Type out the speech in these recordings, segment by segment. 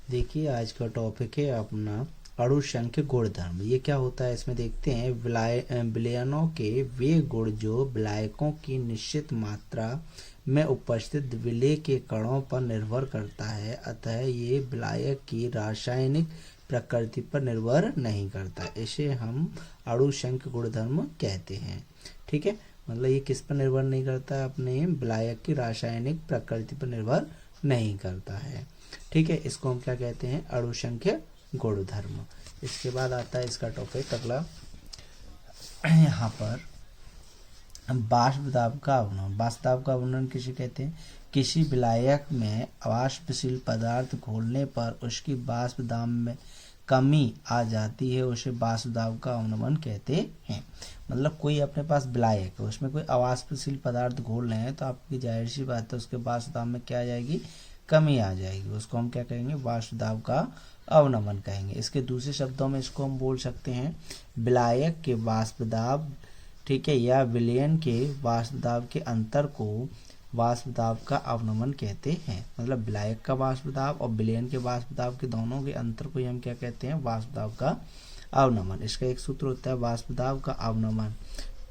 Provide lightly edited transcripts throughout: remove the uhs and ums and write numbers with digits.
देखिए आज का टॉपिक है अपना अणुसंख्य गुणधर्म। ये क्या होता है इसमें देखते हैं। विलयनों के वे गुण जो विलायकों की निश्चित मात्रा में उपस्थित विलेय के कणों पर निर्भर करता है, अतः ये विलायक की रासायनिक प्रकृति पर निर्भर नहीं करता। इसे हम अणुसंख्य गुणधर्म कहते हैं। ठीक है, मतलब ये किस पर निर्भर नहीं करता, अपने विलायक की रासायनिक प्रकृति पर निर्भर नहीं करता है। ठीक है, इसको हम क्या कहते हैं, अणुसंख्य गुणधर्म। इसके बाद आता है इसका टॉपिक अगला, यहाँ पर वाष्प दाब का अवनमन। वाष्प दाब का अवनमन किसे कहते हैं, किसी विलायक में वाष्पशील पदार्थ घोलने पर उसकी वाष्प दाब में कमी आ जाती है, उसे वाष्प दाब का अवनमन कहते हैं। मतलब कोई अपने पास विलायक है, उसमें कोई अवाष्पशील पदार्थ घोल रहे हैं, तो आपकी जाहिर सी बात है उसके वाष्प दाब में क्या आ जाएगी, कमी आ जाएगी। उसको हम क्या कहेंगे, वाष्प दाब का अवनमन कहेंगे। इसके दूसरे शब्दों में इसको हम बोल सकते हैं विलायक के वाष्प दाब, ठीक है, या विलयन के वाष्प दाब के अंतर को वाष्प दाब का अवनमन कहते हैं। मतलब विलायक का वाष्प दाब और विलयन के वाष्प दाब के दोनों के अंतर को हम क्या कहते हैं, वाष्प दाब का अवनमन। इसका एक सूत्र होता है वाष्प दाब का अवनमन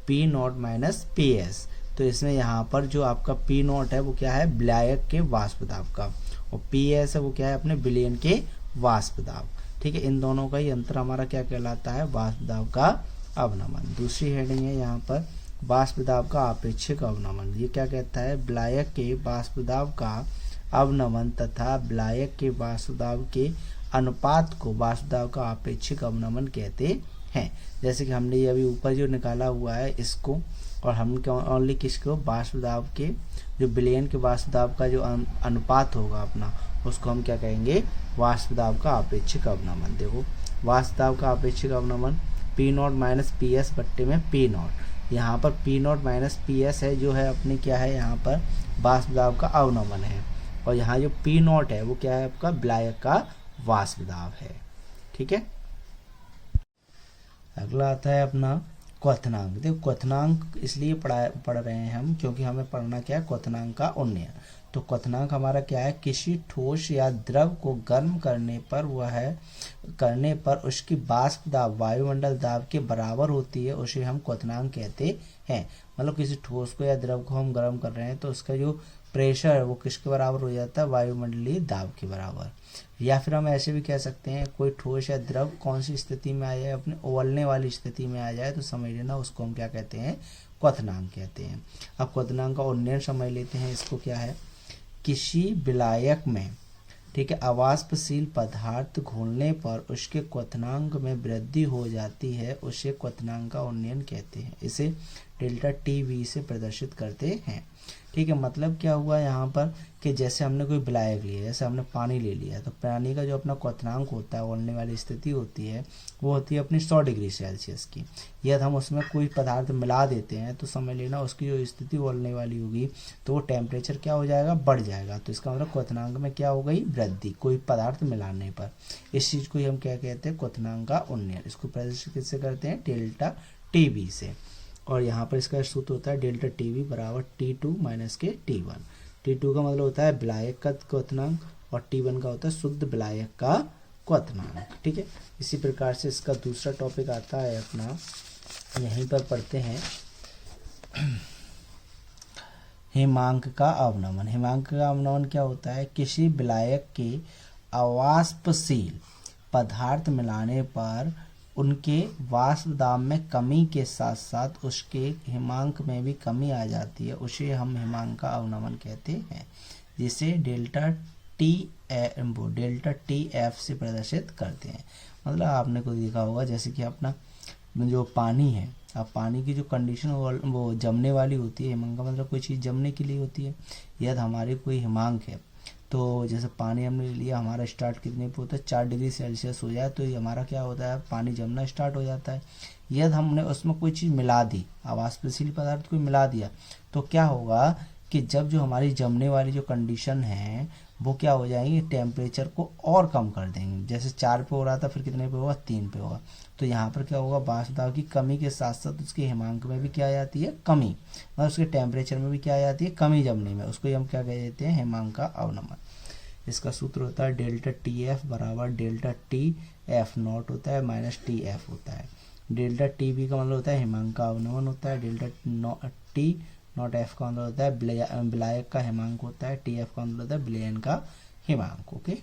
P0 माइनस PS। तो इसमें यहाँ पर जो आपका P0 है वो क्या है, विलायक के वाष्प दाब का, और PS है वो क्या है, अपने विलयन के वाष्प दाब। ठीक है, इन दोनों का ही अंतर हमारा क्या कहलाता है, वाष्प दाब का अवनमन। दूसरी हेडिंग है यहाँ पर वाष्प दाब का आपेक्षिक अवनमन। ये क्या कहता है, विलायक के वाष्प दाब का अवनमन तथा विलायक के वाष्प दाब के अनुपात को वाष्प दाब का आपेक्षिक अवनमन कहते हैं। जैसे कि हमने ये अभी ऊपर जो निकाला हुआ है इसको, और हम ओनली किसको, वाष्प दाब के जो विलयन के वाष्प दाब का जो अनुपात होगा अपना, उसको हम क्या कहेंगे, वाष्प दाब का आपेक्षिक अवनमन। देखो वाष्प दाब का आपेक्षिक अवनमन P0 माइनस PS बट्टे में P0। यहाँ पर P0 माइनस PS है जो है अपनी क्या है, यहाँ पर वाष्प दाब का अवनमन है, और यहाँ जो P0 है वो क्या है, आपका विलायक का वाष्प दाब है। ठीक है, अगला आता है अपना क्वथनांक। देखो क्वथनांक इसलिए पढ़ रहे हैं हम क्योंकि हमें पढ़ना क्या है, क्वथनांक का उन्नयन। तो क्वथनांक हमारा क्या है, किसी ठोस या द्रव को गर्म करने पर उसकी वाष्प दाब वायुमंडल दाब के बराबर होती है, उसे हम क्वथनांक कहते हैं। मतलब किसी ठोस को या द्रव को हम गर्म कर रहे हैं तो उसका जो प्रेशर है वो किसके बराबर हो जाता है, वायुमंडलीय दाब के बराबर। या फिर हम ऐसे भी कह सकते हैं कोई ठोस या द्रव कौन सी स्थिति में आ जाए, अपने उबलने वाली स्थिति में आ जाए, तो समझ लेना उसको हम क्या कहते हैं, क्वथनांक कहते हैं। अब क्वथनांक का उन्नयन समझ लेते हैं। इसको क्या है, किसी विलायक में, ठीक है, अवाष्पशील पदार्थ घोलने पर उसके क्वथनांक में वृद्धि हो जाती है, उसे क्वथनांक का उन्नयन कहते हैं। इसे डेल्टा TV से प्रदर्शित करते हैं। ठीक है, मतलब क्या हुआ यहाँ पर कि जैसे हमने कोई विलायक लिया, जैसे हमने पानी ले लिया, तो पानी का जो अपना क्वथनांक होता है, उबलने वाली स्थिति होती है, वो होती है अपनी 100 डिग्री सेल्सियस की। यदि हम उसमें कोई पदार्थ मिला देते हैं तो समझ लेना उसकी जो स्थिति उबलने वाली होगी तो वो टेम्परेचर क्या हो जाएगा, बढ़ जाएगा। तो इसका मतलब क्वथनांक में क्या हो गई, वृद्धि, कोई पदार्थ मिलाने पर। इस चीज़ को ही हम क्या कहते हैं, क्वथनांक का उन्नयन। इसको प्रदर्शित किससे करते हैं, डेल्टा TV से। और यहाँ पर इसका सूत्र होता है डेल्टा TV बराबर T2 माइनस के T1। T2 का मतलब होता है विलायक का क्वथनांक, और T1 का होता है शुद्ध विलायक का क्वथनांक। ठीक है, इसी प्रकार से इसका दूसरा टॉपिक आता है अपना, यहीं पर पढ़ते हैं हिमांक का अवनमन। हिमांक का अवनमन क्या होता है, किसी विलायक के अवाष्पशील पदार्थ मिलाने पर उनके वाष्प दाब में कमी के साथ साथ उसके हिमांक में भी कमी आ जाती है, उसे हम हिमांक का अवनमन कहते हैं, जिसे डेल्टा TF से प्रदर्शित करते हैं। मतलब आपने को देखा होगा जैसे कि अपना जो पानी है, अब पानी की जो कंडीशन वो जमने वाली होती है, हिमांक का मतलब कोई चीज़ जमने के लिए होती है। यदि हमारे कोई हिमांक है, तो जैसे पानी हमने लिया, हमारा स्टार्ट कितने पे होता है, 4 डिग्री सेल्सियस हो जाए तो ये हमारा क्या होता है, पानी जमना स्टार्ट हो जाता है। यदि हमने उसमें कोई चीज़ मिला दी, अवाष्पशील पदार्थ को मिला दिया, तो क्या होगा कि जब जो हमारी जमने वाली जो कंडीशन है वो क्या हो जाएगी, टेम्परेचर को और कम कर देंगे। जैसे 4 पे हो रहा था, फिर कितने पे होगा, 3 पे होगा। तो यहाँ पर क्या होगा, वाष्प दाब की कमी के साथ साथ उसके हिमांक में भी क्या आ जाती है, कमी, मतलब उसके टेम्परेचर में भी क्या आ जाती है, कमी जमने में। उसको हम क्या कह देते हैं, हिमांक का अवनमन। इसका सूत्र होता है डेल्टा टी एफ बराबर डेल्टा टी एफ नॉट होता है माइनस टी एफ होता है। डेल्टा टी बी का मतलब होता है हिमांक का अवनमन होता है, डेल्टा टी नॉट एफ का मतलब होता है विलायक का हिमांक होता है, टी एफ का मतलब होता है विलयन का हिमांक। ओके।